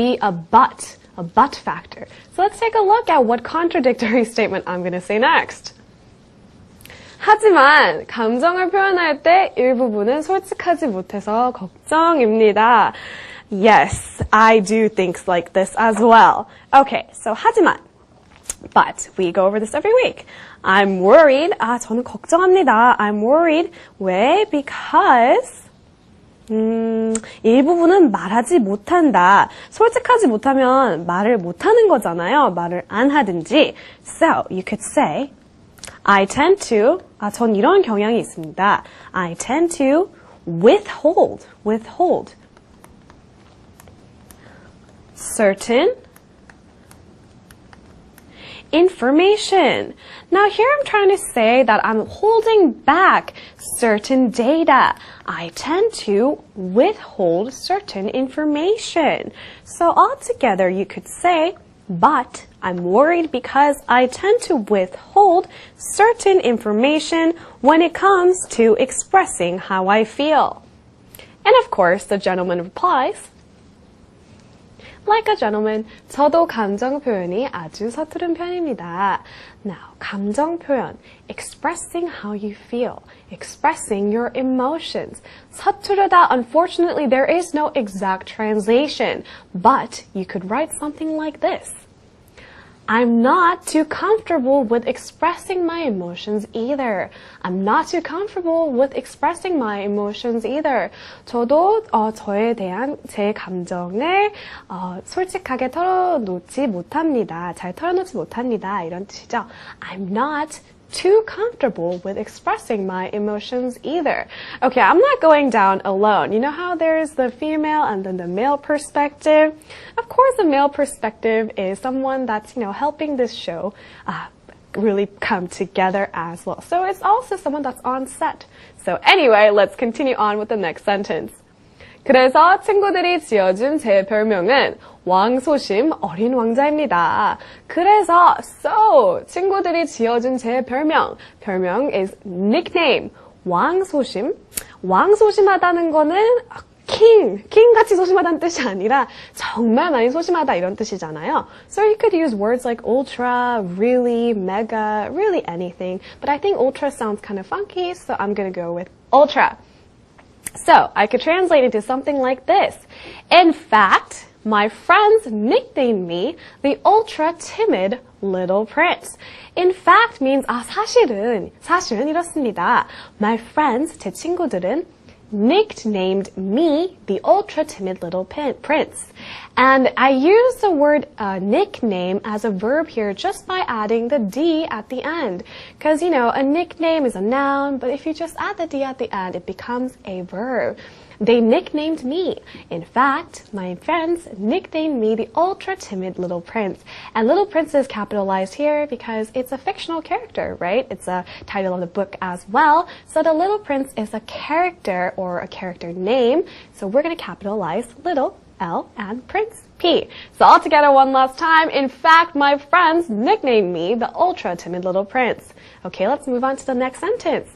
be a but factor. So let's take a look at what contradictory statement I'm going to say next. 하지만 감정을 표현할 때 일부분은 솔직하지 못해서 걱정입니다. Yes, I do things like this as well. Okay, so 하지만, but we go over this every week. I'm worried. 저는 걱정합니다. I'm worried. 왜? Because 일부분은 말하지 못한다. 솔직하지 못하면 말을 못하는 거잖아요. 말을 안 하든지. So, you could say, I tend to, 전 이런 경향이 있습니다. I tend to withhold certain information. Now here I'm trying to say that I'm holding back certain data. I tend to withhold certain information. So altogether you could say, but I'm worried because I tend to withhold certain information when it comes to expressing how I feel. And of course the gentleman replies, Like a gentleman, 저도 감정 표현이 아주 서투른 편입니다. Now, 감정 표현, expressing how you feel, expressing your emotions. 서투르다, unfortunately, there is no exact translation, but you could write something like this. I'm not too comfortable with expressing my emotions either. I'm not too comfortable with expressing my emotions either. 저도 저에 대한 제 감정을 솔직하게 털어놓지 못합니다. 잘 털어놓지 못합니다. 이런 뜻이죠. I'm not too comfortable with expressing my emotions either. Okay, I'm not going down alone. You know how there's the female and then the male perspective? Of course, the male perspective is someone that's, helping this show really come together as well. So it's also someone that's on set. So anyway, let's continue on with the next sentence. 그래서 친구들이 지어준 제 별명은 왕소심 어린 왕자입니다. 그래서 so 친구들이 지어준 제 별명 is nickname 왕소심하다는 거는 킹같이 소심하다는 뜻이 아니라 정말 많이 소심하다 이런 뜻이잖아요. So you could use words like ultra, really, mega, really anything. But I think ultra sounds kind of funky, so I'm gonna go with ultra. So I could translate it to something like this. In fact, my friends nicknamed me the ultra-timid little prince. In fact means 사실은 이렇습니다. My friends, 제 친구들은 nicknamed me the ultra-timid little prince. And I use the word nickname as a verb here just by adding the D at the end. Because, a nickname is a noun, but if you just add the D at the end, it becomes a verb. They nicknamed me. In fact, my friends nicknamed me the ultra-timid little prince. And little prince is capitalized here because it's a fictional character, right? It's a title of the book as well. So the little prince is a character or a character name. So we're going to capitalize little L and prince P. So all together one last time. In fact, my friends nicknamed me the ultra-timid little prince. Okay, let's move on to the next sentence.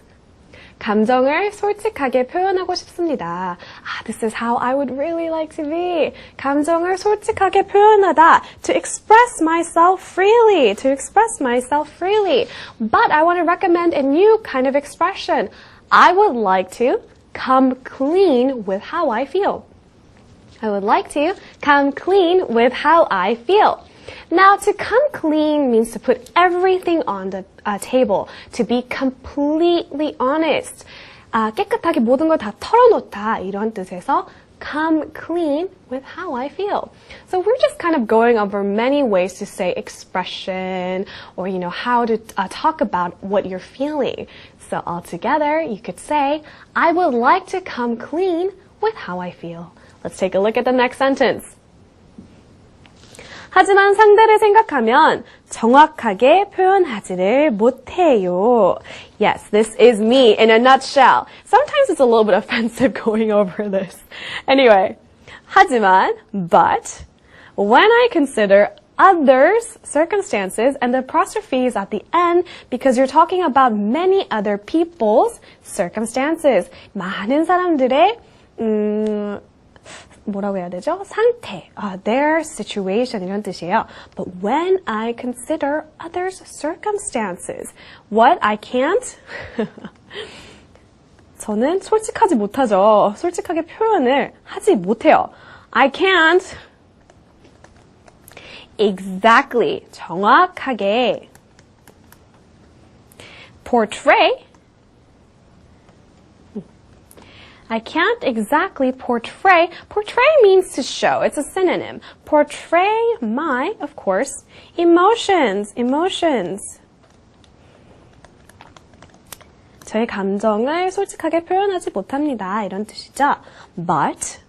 감정을 솔직하게 표현하고 싶습니다. This is how I would really like to be. 감정을 솔직하게 표현하다. To express myself freely. But I want to recommend a new kind of expression. I would like to come clean with how I feel. Now, to come clean means to put everything on the table, to be completely honest. 깨끗하게 모든 걸 다 털어놓다 이런 뜻에서 come clean with how I feel. So we're just kind of going over many ways to say expression or, how to talk about what you're feeling. So altogether, you could say, I would like to come clean with how I feel. Let's take a look at the next sentence. 하지만 상대를 생각하면 정확하게 표현하지를 못해요. Yes, this is me in a nutshell. Sometimes it's a little bit offensive going over this. Anyway, 하지만, but, when I consider others' circumstances and the apostrophe is at the end because you're talking about many other people's circumstances. 많은 사람들의 뭐라고 해야 되죠? 상태, their situation 이런 뜻이에요. But when I consider others' circumstances, what I can't? 저는 솔직하지 못하죠. 솔직하게 표현을 하지 못해요. I can't exactly, 정확하게 portray I can't exactly portray. Portray means to show. It's a synonym. Portray my, of course, emotions. 저의 감정을 솔직하게 표현하지 못합니다. 이런 뜻이죠. But,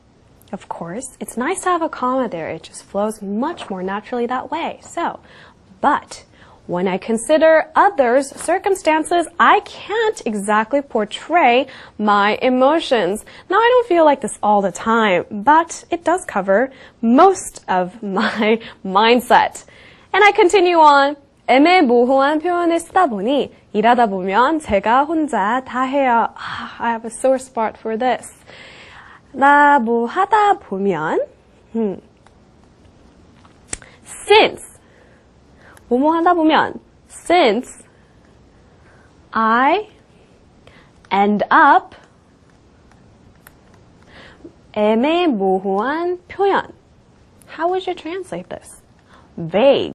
of course, it's nice to have a comma there. It just flows much more naturally that way. So, but, when I consider others' circumstances, I can't exactly portray my emotions. Now, I don't feel like this all the time, but it does cover most of my mindset. And I continue on. 애매모호한 표현을 쓰다 보니 일하다 보면 제가 혼자 다 해요. I have a sore spot for this. 나 뭐 하다 보면 since 뭐뭐 하다 보면 since I end up 애매모호한 표현. How would you translate this? Vague.